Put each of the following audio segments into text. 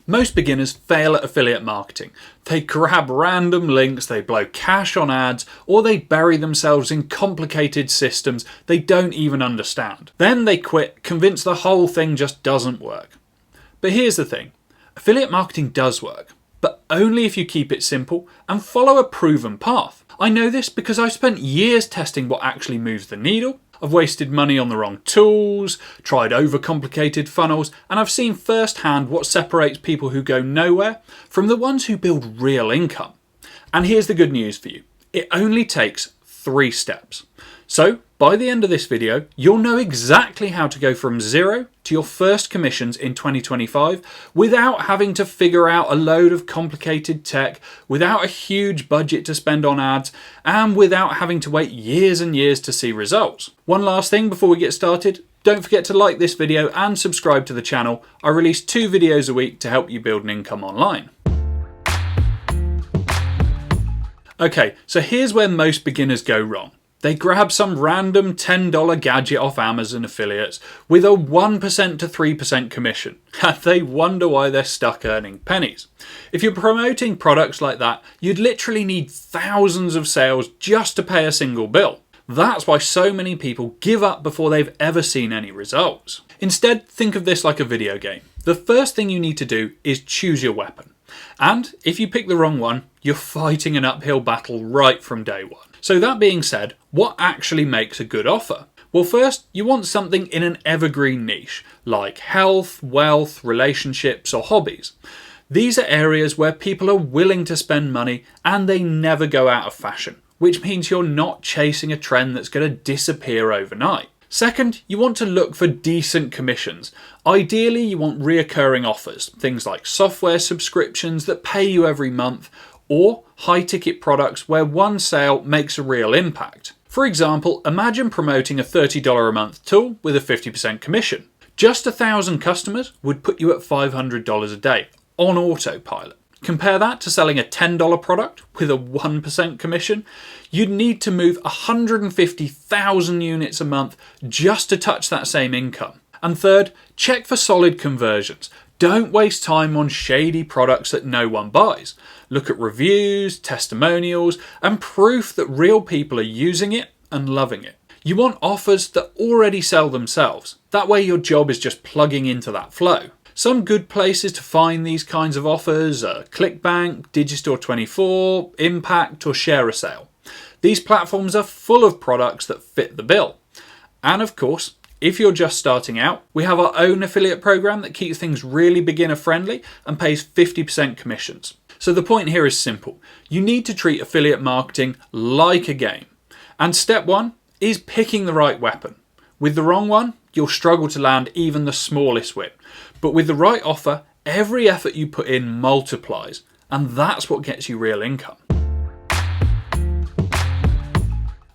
Most beginners fail at affiliate marketing. They grab random links, they blow cash on ads, or they bury themselves in complicated systems they don't even understand. Then they quit, convinced the whole thing just doesn't work. But here's the thing, affiliate marketing does work, but only if you keep it simple and follow a proven path. I know this because I've spent years testing what actually moves the needle. I've wasted money on the wrong tools, tried overcomplicated funnels, and I've seen firsthand what separates people who go nowhere from the ones who build real income. And here's the good news for you. It only takes 3 steps. So, by the end of this video, you'll know exactly how to go from 0 to your first commissions in 2025 without having to figure out a load of complicated tech, without a huge budget to spend on ads, and without having to wait years and years to see results. One last thing before we get started, don't forget to like this video and subscribe to the channel. I release 2 videos a week to help you build an income online. Okay, so here's where most beginners go wrong. They grab some random $10 gadget off Amazon affiliates with a 1% to 3% commission, and they wonder why they're stuck earning pennies. If you're promoting products like that, you'd literally need thousands of sales just to pay a single bill. That's why so many people give up before they've ever seen any results. Instead, think of this like a video game. The first thing you need to do is choose your weapon. And if you pick the wrong one, you're fighting an uphill battle right from day one. So that being said, what actually makes a good offer? Well, first, you want something in an evergreen niche, like health, wealth, relationships, or hobbies. These are areas where people are willing to spend money and they never go out of fashion, which means you're not chasing a trend that's going to disappear overnight. Second, you want to look for decent commissions. Ideally, you want reoccurring offers, things like software subscriptions that pay you every month, or high-ticket products where one sale makes a real impact. For example, imagine promoting a $30 a month tool with a 50% commission. Just 1,000 customers would put you at $500 a day on autopilot. Compare that to selling a $10 product with a 1% commission. You'd need to move 150,000 units a month just to touch that same income. And third, check for solid conversions. Don't waste time on shady products that no one buys. Look at reviews, testimonials, and proof that real people are using it and loving it. You want offers that already sell themselves. That way your job is just plugging into that flow. Some good places to find these kinds of offers are ClickBank, Digistore24, Impact, or ShareASale. These platforms are full of products that fit the bill. And of course, if you're just starting out, we have our own affiliate program that keeps things really beginner friendly and pays 50% commissions. So the point here is simple. You need to treat affiliate marketing like a game. And step 1 is picking the right weapon. With the wrong one, you'll struggle to land even the smallest win. But with the right offer, every effort you put in multiplies, and that's what gets you real income.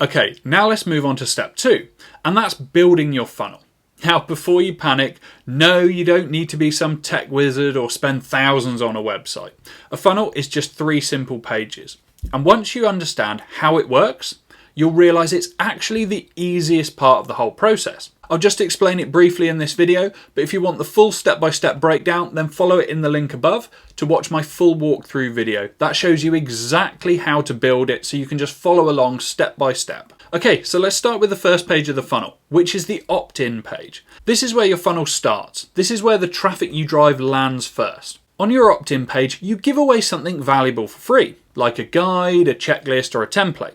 Okay, now let's move on to step 2, and that's building your funnel. Now, before you panic, no, you don't need to be some tech wizard or spend thousands on a website. A funnel is just 3 simple pages. And once you understand how it works, you'll realize it's actually the easiest part of the whole process. I'll just explain it briefly in this video, but if you want the full step-by-step breakdown, then follow it in the link above to watch my full walkthrough video. That shows you exactly how to build it, so you can just follow along step by step. Okay, so let's start with the first page of the funnel, which is the opt-in page. This is where your funnel starts. This is where the traffic you drive lands first. On your opt-in page, you give away something valuable for free, like a guide, a checklist, or a template,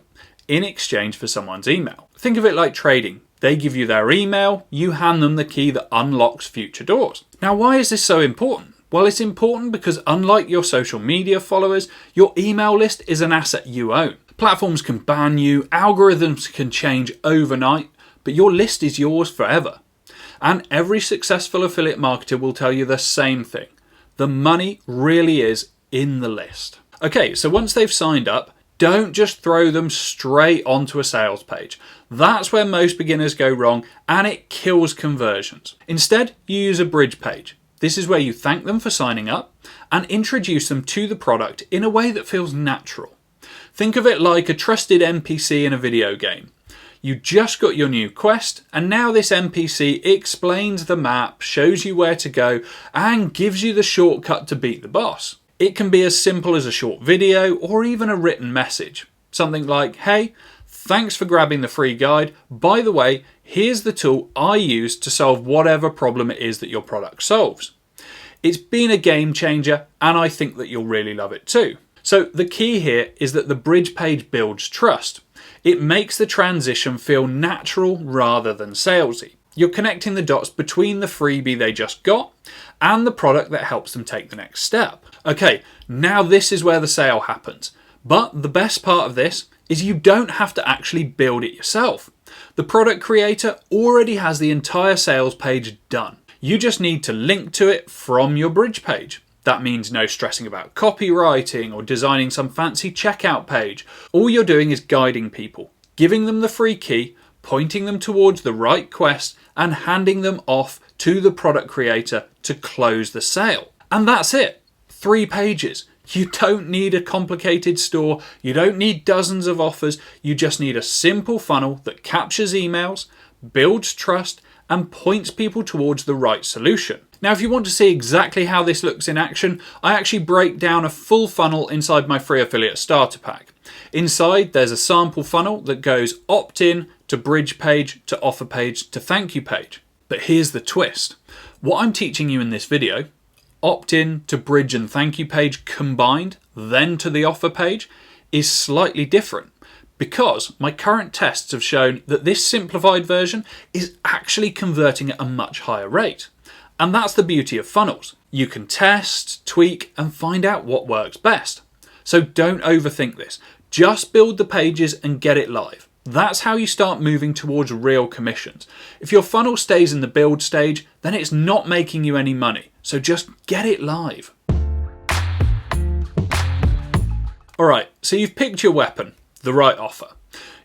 in exchange for someone's email. Think of it like trading. They give you their email, you hand them the key that unlocks future doors. Now, why is this so important? Well, it's important because unlike your social media followers, your email list is an asset you own. Platforms can ban you, algorithms can change overnight, but your list is yours forever. And every successful affiliate marketer will tell you the same thing. The money really is in the list. Okay, so once they've signed up, don't just throw them straight onto a sales page. That's where most beginners go wrong, and it kills conversions. Instead, you use a bridge page. This is where you thank them for signing up and introduce them to the product in a way that feels natural. Think of it like a trusted NPC in a video game. You just got your new quest, and now this NPC explains the map, shows you where to go, and gives you the shortcut to beat the boss. It can be as simple as a short video or even a written message. Something like, hey, thanks for grabbing the free guide. By the way, here's the tool I use to solve whatever problem it is that your product solves. It's been a game changer, and I think that you'll really love it too. So the key here is that the bridge page builds trust. It makes the transition feel natural rather than salesy. You're connecting the dots between the freebie they just got and the product that helps them take the next step. Okay, now this is where the sale happens. But the best part of this is you don't have to actually build it yourself. The product creator already has the entire sales page done. You just need to link to it from your bridge page. That means no stressing about copywriting or designing some fancy checkout page. All you're doing is guiding people, giving them the free key, pointing them towards the right quest, and handing them off to the product creator to close the sale. And that's it. 3 pages. You don't need a complicated store. You don't need dozens of offers. You just need a simple funnel that captures emails, builds trust, and points people towards the right solution. Now, if you want to see exactly how this looks in action, I actually break down a full funnel inside my free affiliate starter pack. Inside, there's a sample funnel that goes opt-in to bridge page to offer page to thank you page. But here's the twist. What I'm teaching you in this video, opt-in to bridge and thank you page combined, then to the offer page, is slightly different. Because my current tests have shown that this simplified version is actually converting at a much higher rate. And that's the beauty of funnels. You can test, tweak, and find out what works best. So don't overthink this. Just build the pages and get it live. That's how you start moving towards real commissions. If your funnel stays in the build stage, then it's not making you any money. So just get it live. Alright, so you've picked your weapon, the right offer.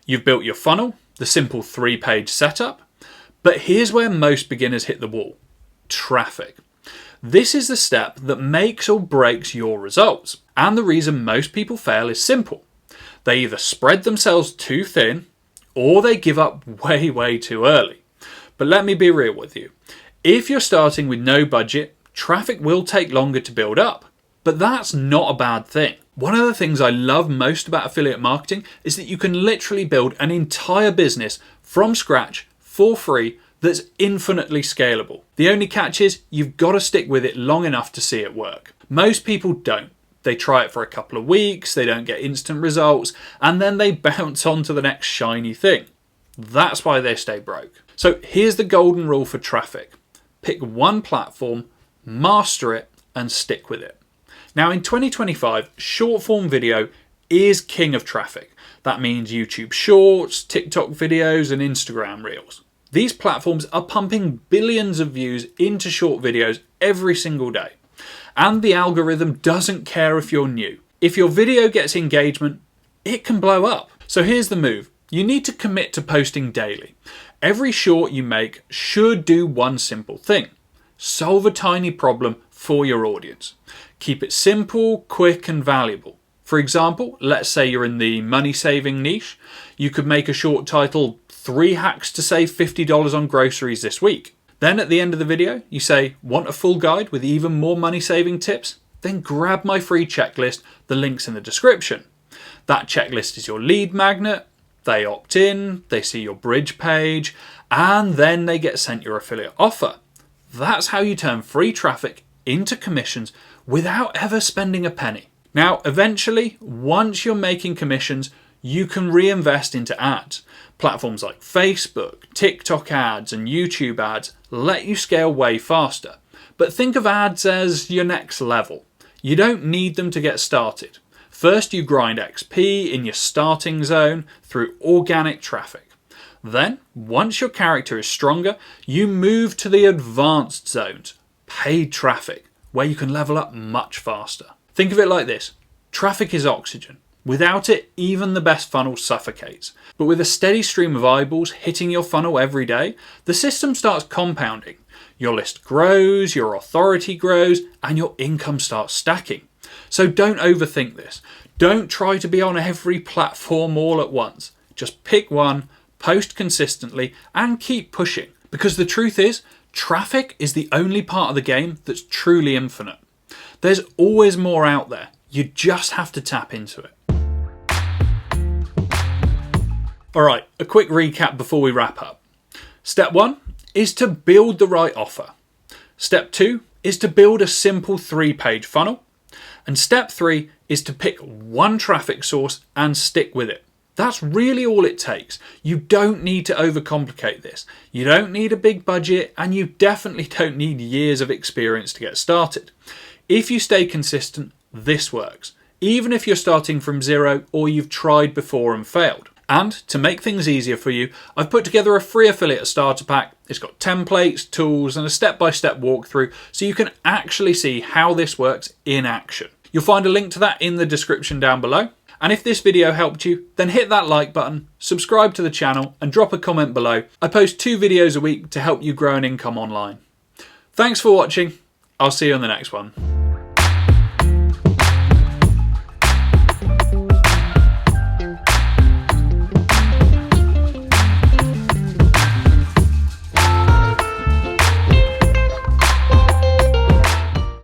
You've built your funnel, the simple 3-page setup. But here's where most beginners hit the wall. Traffic. This is the step that makes or breaks your results. And the reason most people fail is simple. They either spread themselves too thin or they give up way too early. But let me be real with you. If you're starting with no budget, traffic will take longer to build up. But that's not a bad thing. One of the things I love most about affiliate marketing is that you can literally build an entire business from scratch for free that's infinitely scalable. The only catch is you've got to stick with it long enough to see it work. Most people don't. They try it for a couple of weeks, they don't get instant results, and then they bounce on to the next shiny thing. That's why they stay broke. So here's the golden rule for traffic. Pick one platform, master it, and stick with it. Now in 2025, short form video is king of traffic. That means YouTube Shorts, TikTok videos, and Instagram Reels. These platforms are pumping billions of views into short videos every single day. And the algorithm doesn't care if you're new. If your video gets engagement, it can blow up. So here's the move. You need to commit to posting daily. Every short you make should do one simple thing. Solve a tiny problem for your audience. Keep it simple, quick, and valuable. For example, let's say you're in the money saving niche. You could make a short titled 3 hacks to save $50 on groceries this week. Then at the end of the video, you say, want a full guide with even more money saving tips? Then grab my free checklist, the link's in the description. That checklist is your lead magnet. They opt in, they see your bridge page, and then they get sent your affiliate offer. That's how you turn free traffic into commissions without ever spending a penny. Now, eventually, once you're making commissions, you can reinvest into ads. Platforms like Facebook, TikTok ads, and YouTube ads let you scale way faster. But think of ads as your next level. You don't need them to get started. First, you grind XP in your starting zone through organic traffic. Then, once your character is stronger, you move to the advanced zones, paid traffic, where you can level up much faster. Think of it like this. Traffic is oxygen. Without it, even the best funnel suffocates. But with a steady stream of eyeballs hitting your funnel every day, the system starts compounding. Your list grows, your authority grows, and your income starts stacking. So don't overthink this. Don't try to be on every platform all at once. Just pick one, post consistently, and keep pushing. Because the truth is, traffic is the only part of the game that's truly infinite. There's always more out there. You just have to tap into it. Alright, a quick recap before we wrap up. Step 1 is to build the right offer. Step 2 is to build a simple 3-page funnel. And step 3 is to pick one traffic source and stick with it. That's really all it takes. You don't need to overcomplicate this. You don't need a big budget, and you definitely don't need years of experience to get started. If you stay consistent, this works, even if you're starting from zero or you've tried before and failed. And to make things easier for you, I've put together a free affiliate starter pack. It's got templates, tools, and a step-by-step walkthrough so you can actually see how this works in action. You'll find a link to that in the description down below. And if this video helped you, then hit that like button, subscribe to the channel, and drop a comment below. I post 2 videos a week to help you grow an income online. Thanks for watching. I'll see you on the next one.